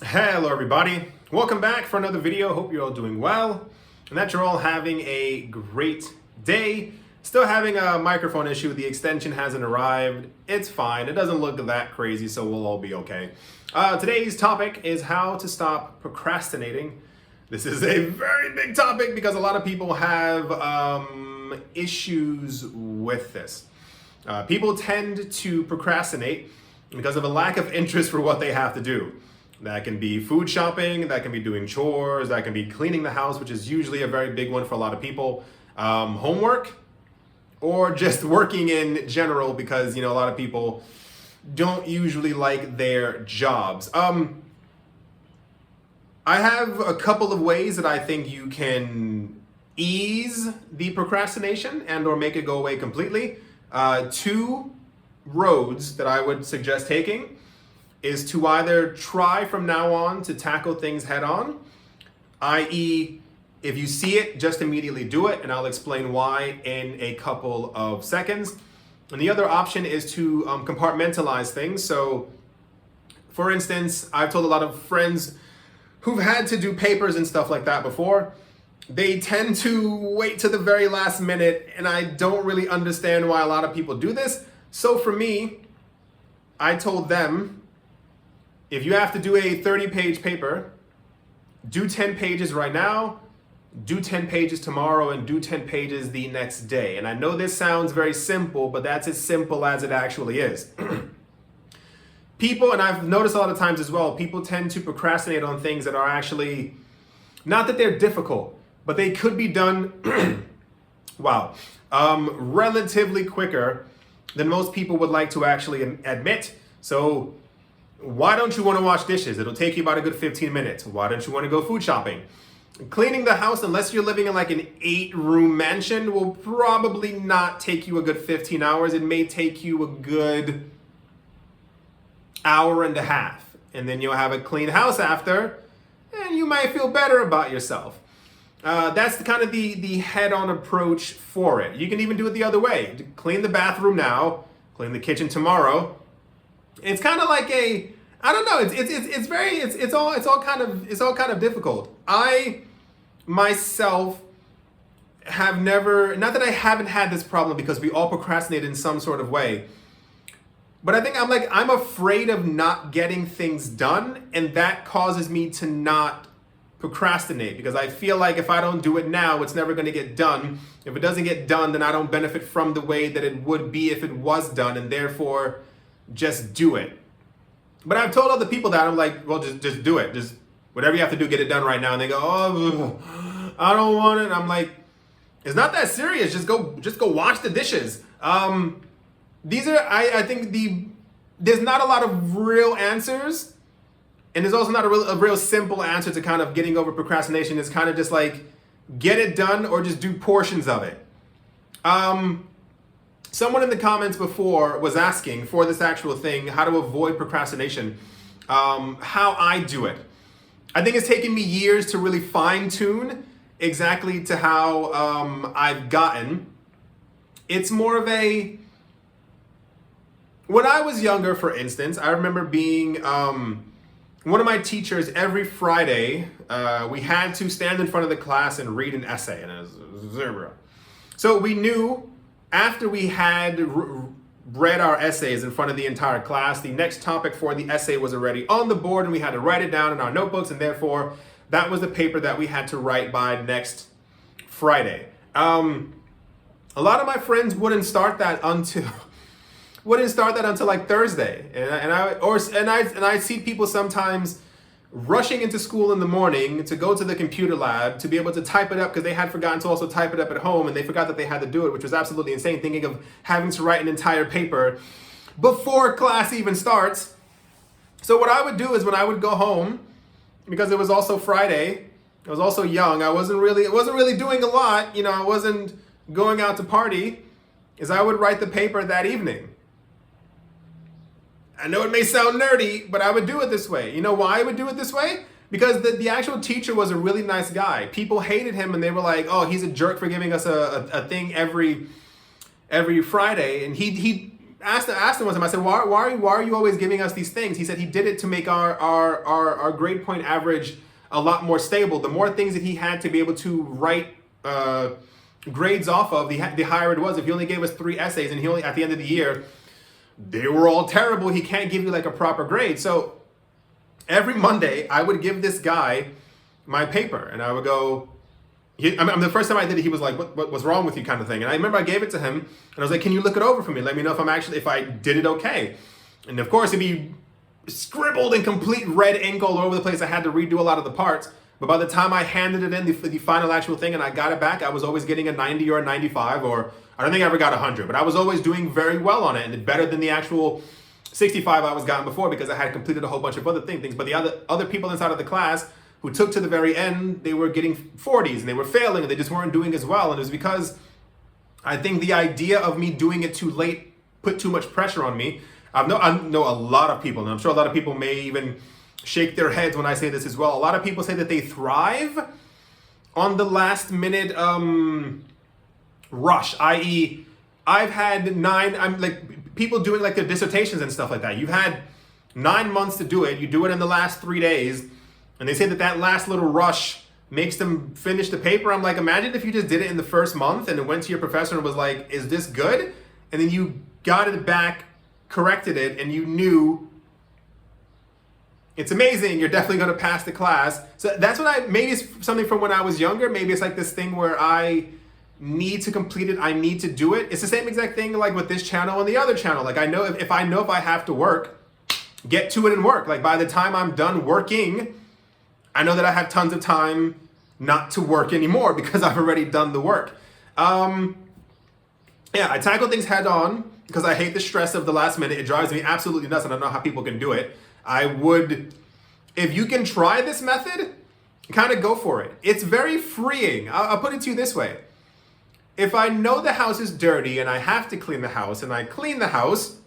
Hello everybody, welcome back for another video. Hope you're all doing well and that you're all having a great day. Still having a microphone issue, the extension hasn't arrived. It's fine, it doesn't look that crazy, so we'll all be okay. Today's topic is how to stop procrastinating. This is a very big topic because a lot of people have issues with this. People tend to procrastinate because of a lack of interest for what they have to do. That can be food shopping, that can be doing chores, that can be cleaning the house, which is usually a very big one for a lot of people. Homework, or just working in general because, a lot of people don't usually like their jobs. I have a couple of ways that I think you can ease the procrastination and or make it go away completely. Two roads that I would suggest taking is to either try from now on to tackle things head on, i.e. if you see it, just immediately do it, and I'll explain why in a couple of seconds. And the other option is to compartmentalize things. So, for instance, I've told a lot of friends who've had to do papers and stuff like that before, they tend to wait to the very last minute, and I don't really understand why a lot of people do this. So for me, I told them, if you have to do a 30-page paper, do 10 pages right now, do 10 pages tomorrow, and do 10 pages the next day. And I know this sounds very simple, but that's as simple as it actually is. People, and I've noticed a lot of times as well, people tend to procrastinate on things that are actually, not that they're difficult, but they could be done, relatively quicker than most people would like to actually admit. So why don't you want to wash dishes? It'll take you about a good 15 minutes. Why don't you want to go food shopping? Cleaning the house, unless you're living in like an 8-room mansion, will probably not take you a good 15 hours. It may take you a good hour and a half. And then you'll have a clean house after, and you might feel better about yourself. That's the head-on approach for it. You can even do it the other way. Clean the bathroom now, clean the kitchen tomorrow. It's kind of like I don't know. It's all kind of difficult. I myself have never, not that I haven't had this problem because we all procrastinate in some sort of way, but I think I'm afraid of not getting things done, and that causes me to not procrastinate because I feel like if I don't do it now, it's never going to get done. If it doesn't get done, then I don't benefit from the way that it would be if it was done, and therefore just do it. But I've told other people that, I'm like, well, just do it. Just whatever you have to do, get it done right now. And they go, oh, I don't want it. I'm like, it's not that serious. Just go wash the dishes. These are, I think there's not a lot of real answers. And there's also not a real simple answer to kind of getting over procrastination. It's kind of just like, get it done or just do portions of it. Someone in the comments before was asking for this actual thing, how to avoid procrastination, how I do it. I think it's taken me years to really fine tune exactly to how I've gotten. It's more of when I was younger, for instance, I remember being, one of my teachers every Friday, we had to stand in front of the class and read an essay, and it was zero. So we knew after we had read our essays in front of the entire class, the next topic for the essay was already on the board and we had to write it down in our notebooks, and therefore that was the paper that we had to write by next Friday. A lot of my friends wouldn't start that until like Thursday, and I see people sometimes rushing into school in the morning to go to the computer lab to be able to type it up because they had forgotten to also type it up at home, and they forgot that they had to do it, which was absolutely insane, thinking of having to write an entire paper before class even starts. So what I would do is when I would go home, because it was also Friday, I was also young, I wasn't really doing a lot, I wasn't going out to party, is I would write the paper that evening. I know it may sound nerdy, but I would do it this way. You know why I would do it this way? Because the actual teacher was a really nice guy. People hated him and they were like, oh, he's a jerk for giving us a thing every Friday. And he asked him one time, I said, why are you always giving us these things? He said he did it to make our grade point average a lot more stable. The more things that he had to be able to write grades off of, the higher it was. If he only gave us 3 essays and he only, at the end of the year, they were all terrible, he can't give you like a proper grade. So every Monday, I would give this guy my paper, and I would go, the first time I did it, he was like, what's wrong with you, kind of thing. And I remember I gave it to him, and I was like, can you look it over for me? Let me know if I did it okay. And of course, it'd be scribbled in complete red ink all over the place. I had to redo a lot of the parts. But by the time I handed it in, the final actual thing, and I got it back, I was always getting a 90 or a 95, or I don't think I ever got 100, but I was always doing very well on it, and better than the actual 65 I was gotten before, because I had completed a whole bunch of other things. But the other people inside of the class who took to the very end, they were getting 40s, and they were failing, and they just weren't doing as well. And it was because I think the idea of me doing it too late put too much pressure on me. I know a lot of people, and I'm sure a lot of people may even shake their heads when I say this as well. A lot of people say that they thrive on the last minute rush, i.e., I've had people doing like their dissertations and stuff like that. You've had 9 months to do it. You do it in the last 3 days, and they say that last little rush makes them finish the paper. I'm like, imagine if you just did it in the first month and it went to your professor and was like, is this good? And then you got it back, corrected it, and you knew it's amazing, you're definitely going to pass the class. So that's what maybe it's something from when I was younger. Maybe it's like this thing where I need to complete it, I need to do it. It's the same exact thing like with this channel and the other channel. Like I know if I have to work, get to it and work. Like by the time I'm done working, I know that I have tons of time not to work anymore because I've already done the work. I tackle things head on because I hate the stress of the last minute. It drives me absolutely nuts, and I don't know how people can do it. If you can try this method, kind of go for it. It's very freeing. I'll put it to you this way. If I know the house is dirty and I have to clean the house, and I clean the house,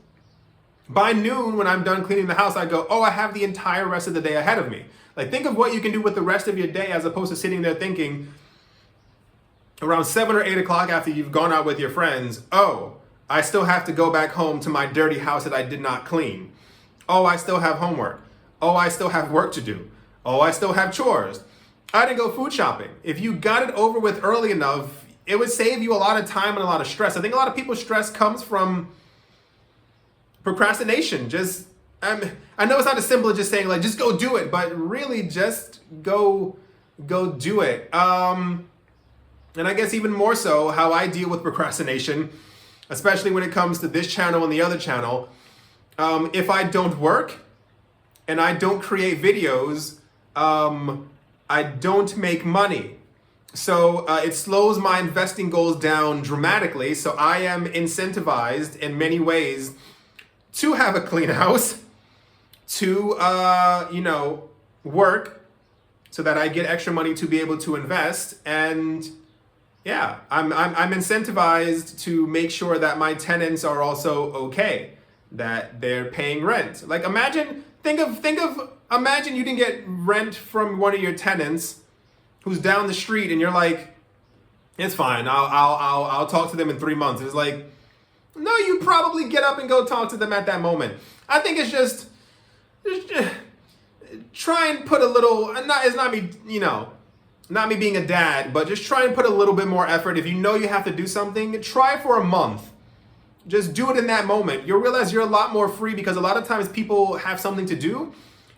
by noon when I'm done cleaning the house, I go, oh, I have the entire rest of the day ahead of me. Like think of what you can do with the rest of your day as opposed to sitting there thinking around 7 or 8 o'clock after you've gone out with your friends, oh, I still have to go back home to my dirty house that I did not clean. Oh, I still have homework. Oh, I still have work to do. Oh, I still have chores. I didn't go food shopping. If you got it over with early enough, it would save you a lot of time and a lot of stress. I think a lot of people's stress comes from procrastination. I know it's not as simple as just saying like, just go do it, but really just go do it. And I guess even more so how I deal with procrastination, especially when it comes to this channel and the other channel. If I don't work and I don't create videos, I don't make money. So it slows my investing goals down dramatically. So I am incentivized in many ways to have a clean house, to work so that I get extra money to be able to invest. And yeah, I'm incentivized to make sure that my tenants are also okay, that they're paying rent. Like imagine you didn't get rent from one of your tenants who's down the street, and you're like, it's fine, I'll talk to them in 3 months. It's like, no, you probably get up and go talk to them at that moment. I think it's just try and put a little, it's not me, not me being a dad, but just try and put a little bit more effort. If you know you have to do something, try for a month. Just do it in that moment. You'll realize you're a lot more free, because a lot of times people have something to do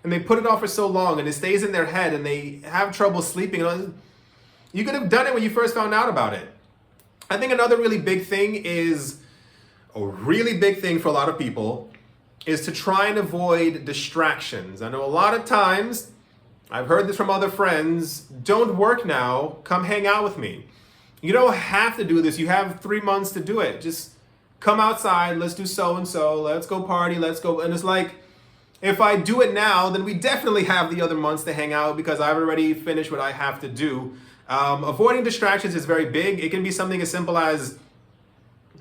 and they put it off for so long and it stays in their head and they have trouble sleeping. You could have done it when you first found out about it. I think another really big thing for a lot of people is to try and avoid distractions. I know a lot of times, I've heard this from other friends, don't work now, come hang out with me. You don't have to do this. You have 3 months to do it. Just come outside, let's do so-and-so, let's go party, let's go. And it's like, if I do it now, then we definitely have the other months to hang out because I've already finished what I have to do. Avoiding distractions is very big. It can be something as simple as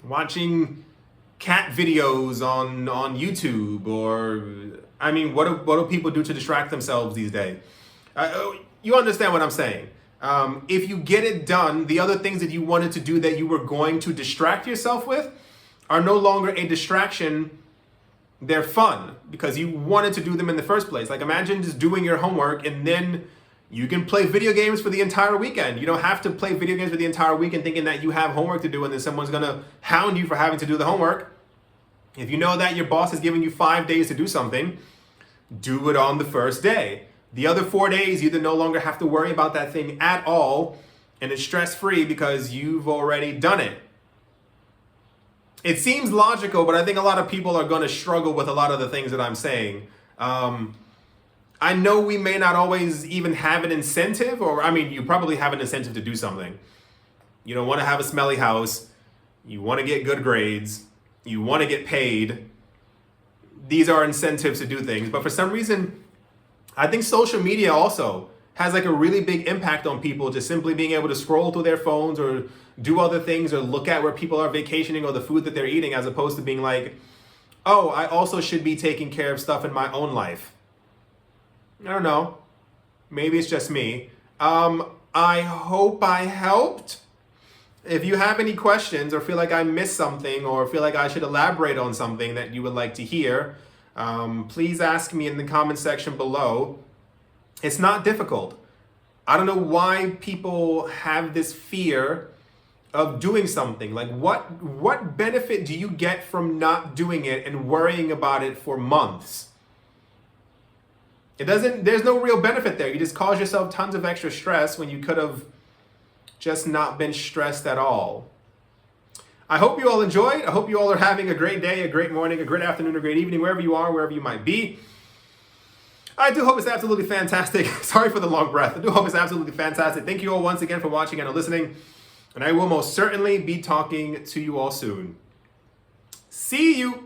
watching cat videos on YouTube, or, what do people do to distract themselves these days? You understand what I'm saying. If you get it done, the other things that you wanted to do that you were going to distract yourself with, are no longer a distraction. They're fun because you wanted to do them in the first place. Like imagine just doing your homework and then you can play video games for the entire weekend. You don't have to play video games for the entire weekend thinking that you have homework to do and then someone's gonna hound you for having to do the homework. If you know that your boss has given you 5 days to do something, do it on the first day. The other 4 days, you then no longer have to worry about that thing at all, and it's stress-free because you've already done it. It seems logical, but I think a lot of people are going to struggle with a lot of the things that I'm saying. I know we may not always even have an incentive, you probably have an incentive to do something. You don't want to have a smelly house. You want to get good grades. You want to get paid. These are incentives to do things. But for some reason, I think social media also has like a really big impact on people, just simply being able to scroll through their phones or do other things or look at where people are vacationing or the food that they're eating, as opposed to being like, oh, I also should be taking care of stuff in my own life. I don't know. Maybe it's just me. I hope I helped. If you have any questions or feel like I missed something or feel like I should elaborate on something that you would like to hear, please ask me in the comment section below. It's not difficult. I don't know why people have this fear of doing something. Like what benefit do you get from not doing it and worrying about it for months? There's no real benefit there. You just cause yourself tons of extra stress when you could have just not been stressed at all. I hope you all enjoyed. I hope you all are having a great day, a great morning, a great afternoon, a great evening, wherever you are, wherever you might be. I do hope it's absolutely fantastic. Sorry for the long breath. I do hope it's absolutely fantastic. Thank you all once again for watching and listening. And I will most certainly be talking to you all soon. See you.